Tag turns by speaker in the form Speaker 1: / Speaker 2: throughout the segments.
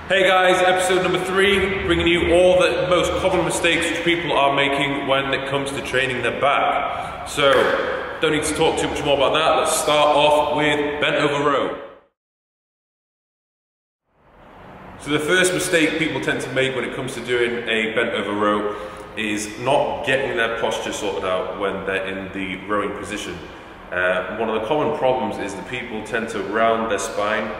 Speaker 1: Hey guys, episode number 3, bringing you all the most common mistakes which people are making when it comes to training their back. So, don't need to talk too much more about that. Let's start off with bent over row. So the first mistake people tend to make when it comes to doing a bent over row is not getting their posture sorted out when they're in the rowing position. One of the common problems is that people tend to round their spine,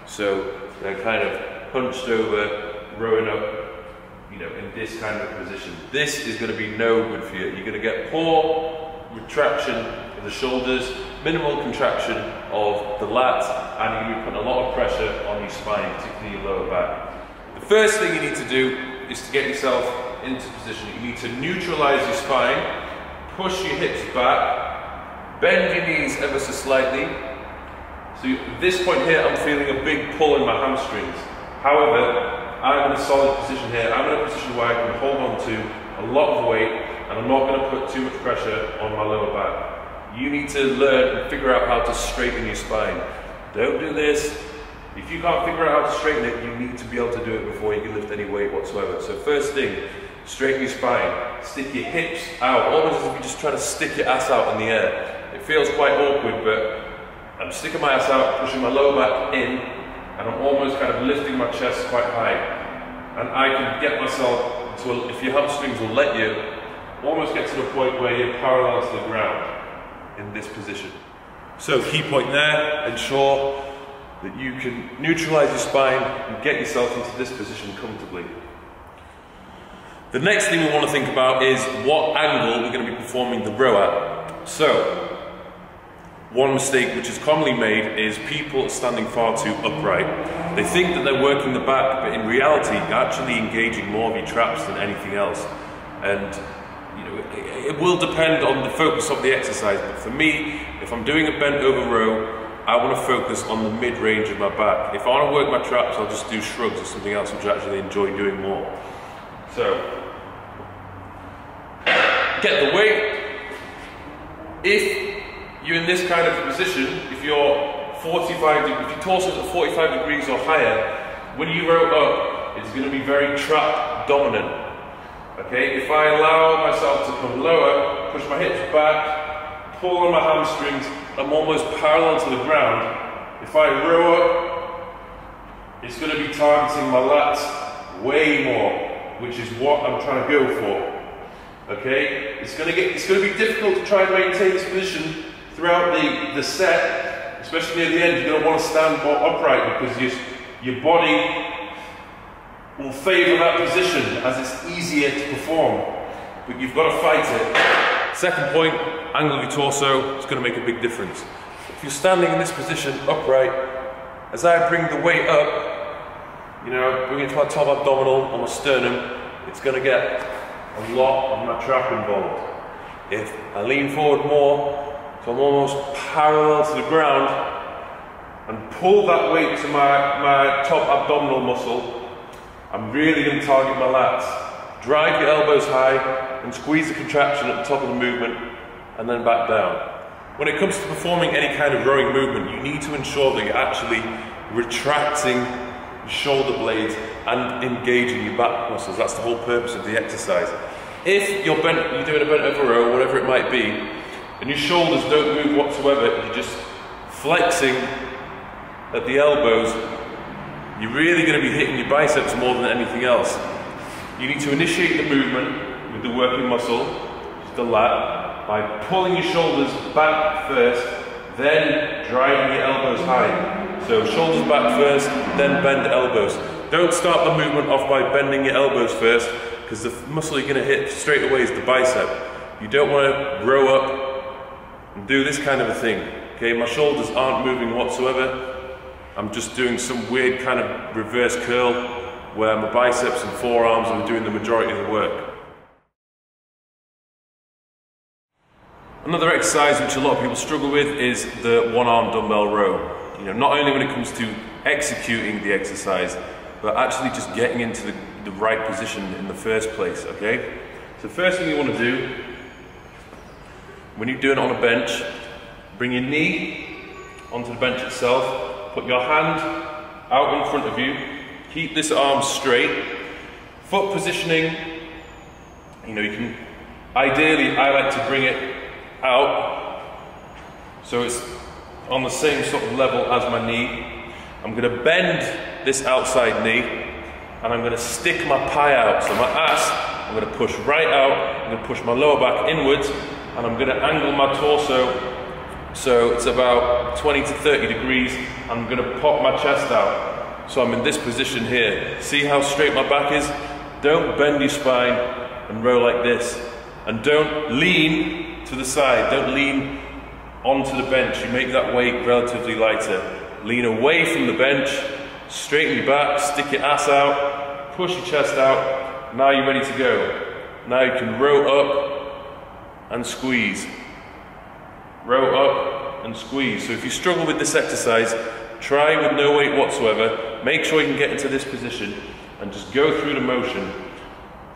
Speaker 1: so they're kind of hunched over, rowing up, in this kind of position. This is going to be no good for you. You're going to get poor retraction of the shoulders, minimal contraction of the lats, and you're going to be putting a lot of pressure on your spine, particularly your lower back. The first thing you need to do is to get yourself into position. You need to neutralize your spine, push your hips back, bend your knees ever so slightly. So at this point here, I'm feeling a big pull in my hamstrings. However, I'm in a solid position here. I'm in a position where I can hold on to a lot of weight and I'm not going to put too much pressure on my lower back. You need to learn and figure out how to straighten your spine. Don't do this. If you can't figure out how to straighten it, you need to be able to do it before you can lift any weight whatsoever. So first thing, straighten your spine. Stick your hips out, almost as if you're just trying to stick your ass out in the air. It feels quite awkward, but I'm sticking my ass out, pushing my lower back in, and I'm almost kind of lifting my chest quite high. And I can get myself to, if your hamstrings will let you, almost get to the point where you're parallel to the ground in this position. So key point there, ensure that you can neutralize your spine and get yourself into this position comfortably. The next thing we want to think about is what angle we're going to be performing the row at. So, one mistake which is commonly made is people standing far too upright. They think that they're working the back, but in reality, you're actually engaging more of your traps than anything else. And it will depend on the focus of the exercise. But for me, if I'm doing a bent over row, I want to focus on the mid-range of my back. If I want to work my traps, I'll just do shrugs or something else which I actually enjoy doing more. So, get the weight. If you're in this kind of position, if your torso is at 45 degrees or higher, when you row up, it's going to be very trap dominant. Okay, if I allow myself to come lower, push my hips back, pull on my hamstrings, I'm almost parallel to the ground. If I row up, it's going to be targeting my lats way more, which is what I'm trying to go for. Okay, it's going to be difficult to try and maintain this position throughout the set, especially near the end. You're going to want to stand more upright because your body will favour that position as it's easier to perform, but you've got to fight it. Second point, angle of your torso is going to make a big difference. If you're standing in this position upright, as I bring the weight up, bring it to my top abdominal or my sternum, it's going to get a lot of my trap involved. If I lean forward more, so I'm almost parallel to the ground, and pull that weight to my top abdominal muscle, I'm really going to target my lats. Drive your elbows high and squeeze the contraction at the top of the movement, and then back down. When it comes to performing any kind of rowing movement, you need to ensure that you're actually retracting your shoulder blades and engaging your back muscles. That's the whole purpose of the exercise. If you're doing a bent over row, whatever it might be, and your shoulders don't move whatsoever, you're just flexing at the elbows, you're really going to be hitting your biceps more than anything else. You need to initiate the movement with the working muscle, the lat, by pulling your shoulders back first, then driving your elbows high. So shoulders back first, then bend elbows. Don't start the movement off by bending your elbows first, because the muscle you're going to hit straight away is the bicep. You don't want to row up and do this kind of a thing. Okay, my shoulders aren't moving whatsoever. I'm just doing some weird kind of reverse curl where my biceps and forearms are doing the majority of the work. Another exercise which a lot of people struggle with is the one-arm dumbbell row. Not only when it comes to executing the exercise, but actually just getting into the right position in the first place, okay? So first thing you want to do, when you're doing it on a bench, bring your knee onto the bench itself, put your hand out in front of you, Keep this arm straight. Foot positioning, you know, you can, ideally I like to bring it out so it's on the same sort of level as my knee. I'm going to bend this outside knee and I'm going to stick my pie out. So my ass, I'm going to push right out, I'm going to push my lower back inwards, and I'm going to angle my torso so it's about 20 to 30 degrees. I'm going to pop my chest out. So I'm in this position here. See how straight my back is? Don't bend your spine and row like this. And don't lean to the side. Don't lean onto the bench. You make that weight relatively lighter. Lean away from the bench, straighten your back, stick your ass out, push your chest out. Now you're ready to go. Now you can row up and squeeze. Row up and squeeze. So if you struggle with this exercise, try with no weight whatsoever. Make sure you can get into this position and just go through the motion.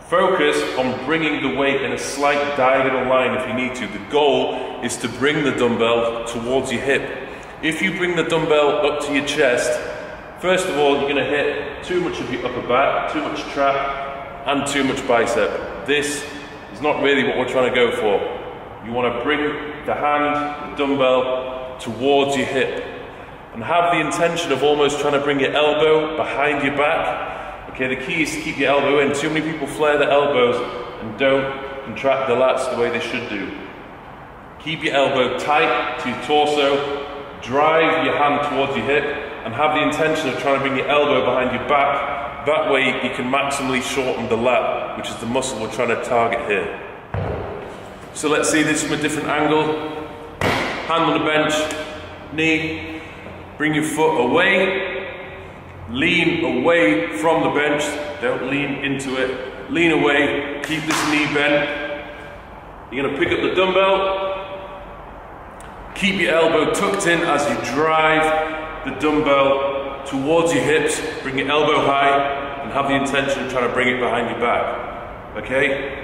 Speaker 1: Focus on bringing the weight in a slight diagonal line if you need to. The goal is to bring the dumbbell towards your hip. If you bring the dumbbell up to your chest, first of all, you're going to hit too much of your upper back, too much trap, and too much bicep. This is not really what we're trying to go for. You want to bring the hand, the dumbbell, towards your hip. And have the intention of almost trying to bring your elbow behind your back. Okay, the key is to keep your elbow in. Too many people flare their elbows and don't contract the lats the way they should do. Keep your elbow tight to your torso, drive your hand towards your hip, and have the intention of trying to bring your elbow behind your back. That way you can maximally shorten the lat, which is the muscle we're trying to target here. So let's see this from a different angle. Hand on the bench, knee, bring your foot away, lean away from the bench, don't lean into it, lean away, keep this knee bent. You're going to pick up the dumbbell, keep your elbow tucked in as you drive the dumbbell towards your hips, bring your elbow high and have the intention of trying to bring it behind your back, okay?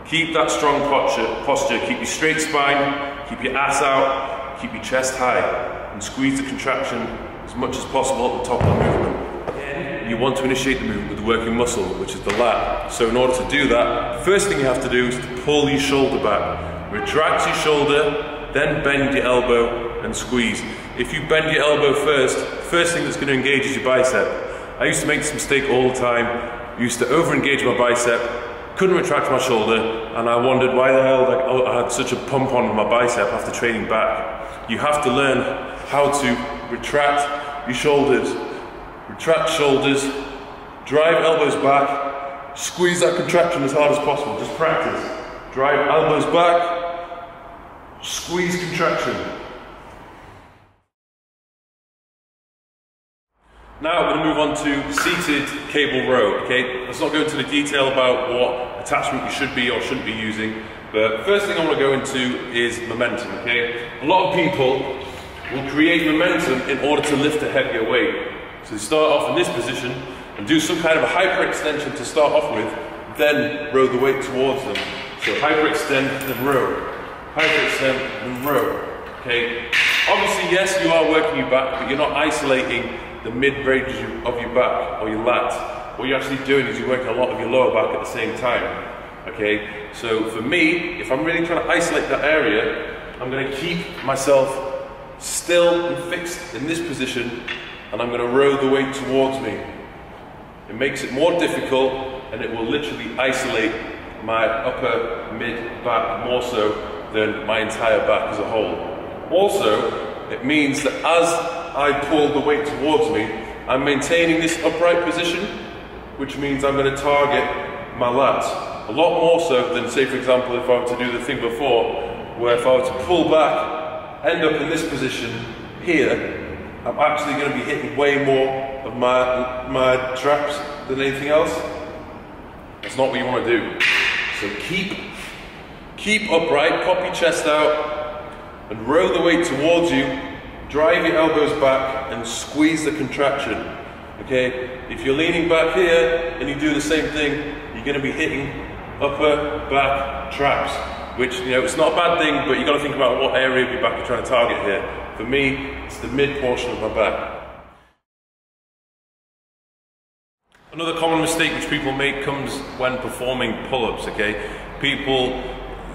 Speaker 1: Keep that strong posture, keep your straight spine, keep your ass out, keep your chest high, and squeeze the contraction as much as possible at the top of the movement. You want to initiate the movement with the working muscle, which is the lat. So in order to do that, the first thing you have to do is to pull your shoulder back. Retract your shoulder, then bend your elbow and squeeze. If you bend your elbow first thing that's going to engage is your bicep. I used to make this mistake all the time. I used to over-engage my bicep, couldn't retract my shoulder, and I wondered why the hell I had such a pump on my bicep after training back. You have to learn how to retract your shoulders. Retract shoulders, drive elbows back, squeeze that contraction as hard as possible. Just practice. Drive elbows back, squeeze contraction. Now we're going to move on to the seated cable row, okay? Let's not go into the detail about what attachment you should be or shouldn't be using, but first thing I want to go into is momentum, okay? A lot of people will create momentum in order to lift a heavier weight. So they start off in this position and do some kind of a hyperextension to start off with, then row the weight towards them. So hyperextend, then row. Hyperextend, then row, okay? Obviously, yes, you are working your back, but you're not isolating the mid-range of your back or your lat. What you're actually doing is you're working a lot of your lower back at the same time. Okay, so for me, if I'm really trying to isolate that area, I'm going to keep myself still and fixed in this position, and I'm going to row the weight towards me. It makes it more difficult, and it will literally isolate my upper mid-back more so than my entire back as a whole. Also, it means that as I pull the weight towards me, I'm maintaining this upright position, which means I'm going to target my lats. A lot more so than, say for example, if I were to do the thing before, where if I were to pull back, end up in this position here, I'm actually going to be hitting way more of my traps than anything else. That's not what you want to do. So keep upright, pop your chest out, and row the weight towards you. Drive your elbows back and squeeze the contraction. Okay? If you're leaning back here and you do the same thing, you're going to be hitting upper back traps, which, you know, it's not a bad thing, but you've got to think about what area of your back you're trying to target here. For me, it's the mid portion of my back. Another common mistake which people make comes when performing pull-ups, okay? People,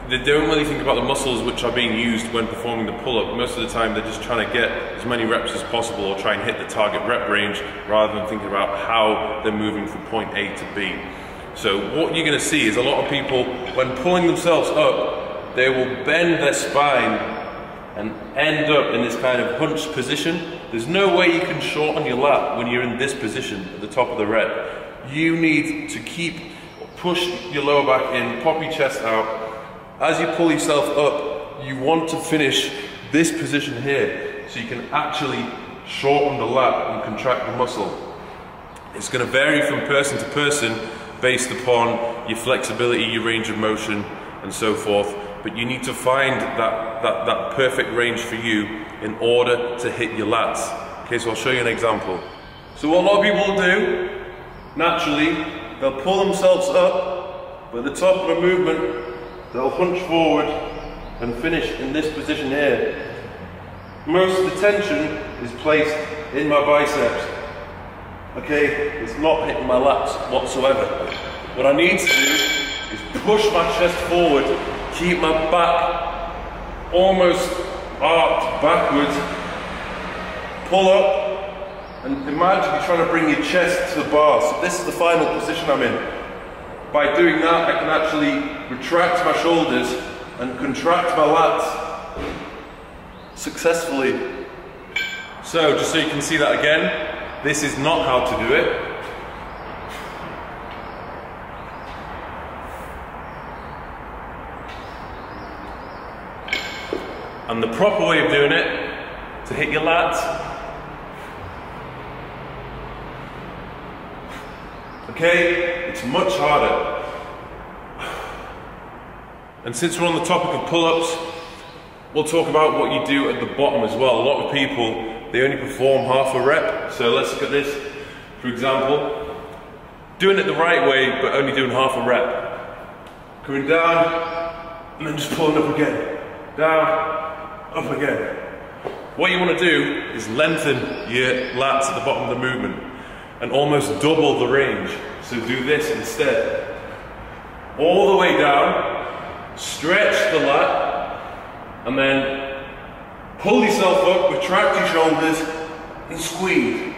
Speaker 1: they don't really think about the muscles which are being used when performing the pull-up. Most of the time they're just trying to get as many reps as possible or try and hit the target rep range rather than thinking about how they're moving from point A to B. So what you're going to see is a lot of people, when pulling themselves up, they will bend their spine and end up in this kind of hunched position. There's no way you can shorten your lat when you're in this position at the top of the rep. You need to push your lower back in, pop your chest out. As you pull yourself up, you want to finish this position here so you can actually shorten the lat and contract the muscle. It's going to vary from person to person based upon your flexibility, your range of motion and so forth, but you need to find that perfect range for you in order to hit your lats. Okay, so I'll show you an example. So what a lot of people will do, naturally, they'll pull themselves up, but at the top of the movement, they'll hunch forward and finish in this position here. Most of the tension is placed in my biceps. Okay, it's not hitting my lats whatsoever. What I need to do is push my chest forward, keep my back almost arced backwards, pull up, and imagine you're trying to bring your chest to the bar. So this is the final position I'm in. By doing that, I can actually retract my shoulders and contract my lats successfully. So, just so you can see that again, this is not how to do it. And the proper way of doing it, to hit your lats, okay, it's much harder. And since we're on the topic of pull-ups, we'll talk about what you do at the bottom as well. A lot of people, they only perform half a rep. So let's look at this. For example, doing it the right way, but only doing half a rep. Coming down, and then just pulling up again. Down, up again. What you want to do is lengthen your lats at the bottom of the movement and almost double the range. So do this instead. All the way down, stretch the lat, and then pull yourself up, retract your shoulders, and squeeze.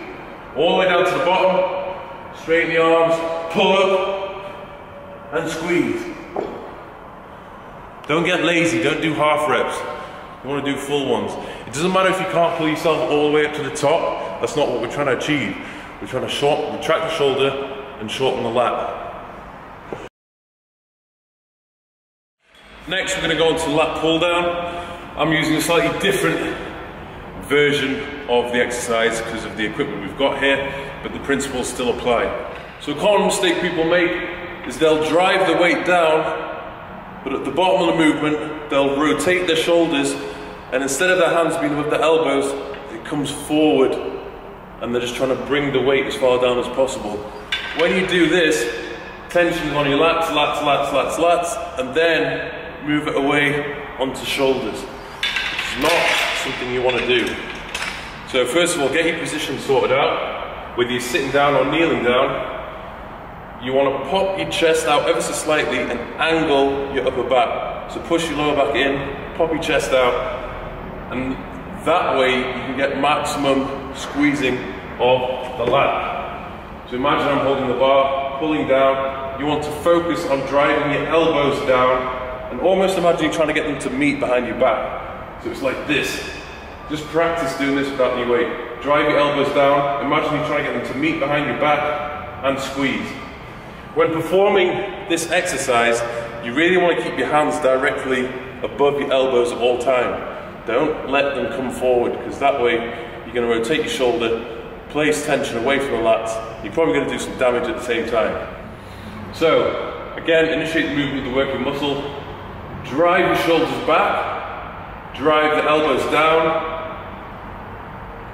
Speaker 1: All the way down to the bottom, straighten the arms, pull up, and squeeze. Don't get lazy, don't do half reps. You want to do full ones. It doesn't matter if you can't pull yourself all the way up to the top, that's not what we're trying to achieve. We're trying to retract the shoulder and shorten the lat. Next, we're going to go on to lat pull down. I'm using a slightly different version of the exercise because of the equipment we've got here, but the principles still apply. So a common mistake people make is they'll drive the weight down, but at the bottom of the movement, they'll rotate their shoulders, and instead of their hands being above their elbows, it comes forward, and they're just trying to bring the weight as far down as possible. When you do this, tension on your lats, and then move it away onto shoulders. It's not something you want to do. So first of all, get your position sorted out. Whether you're sitting down or kneeling down, you want to pop your chest out ever so slightly and angle your upper back. So push your lower back in, pop your chest out, and that way you can get maximum squeezing of the lat. So imagine I'm holding the bar, pulling down. You want to focus on driving your elbows down, and almost imagine you're trying to get them to meet behind your back. So it's like this. Just practice doing this without any weight. Drive your elbows down, imagine you're trying to get them to meet behind your back, and squeeze. When performing this exercise, you really want to keep your hands directly above your elbows at all time. Don't let them come forward, because that way you're going to rotate your shoulder, place tension away from the lats. You're probably going to do some damage at the same time. So, again, initiate the movement with the working muscle. Drive your shoulders back. Drive the elbows down.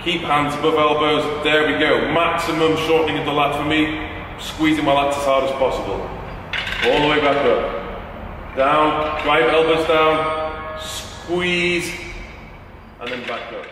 Speaker 1: Keep hands above elbows. There we go. Maximum shortening of the lat for me. Squeezing my lats as hard as possible. All the way back up. Down. Drive elbows down. Squeeze. And then back up.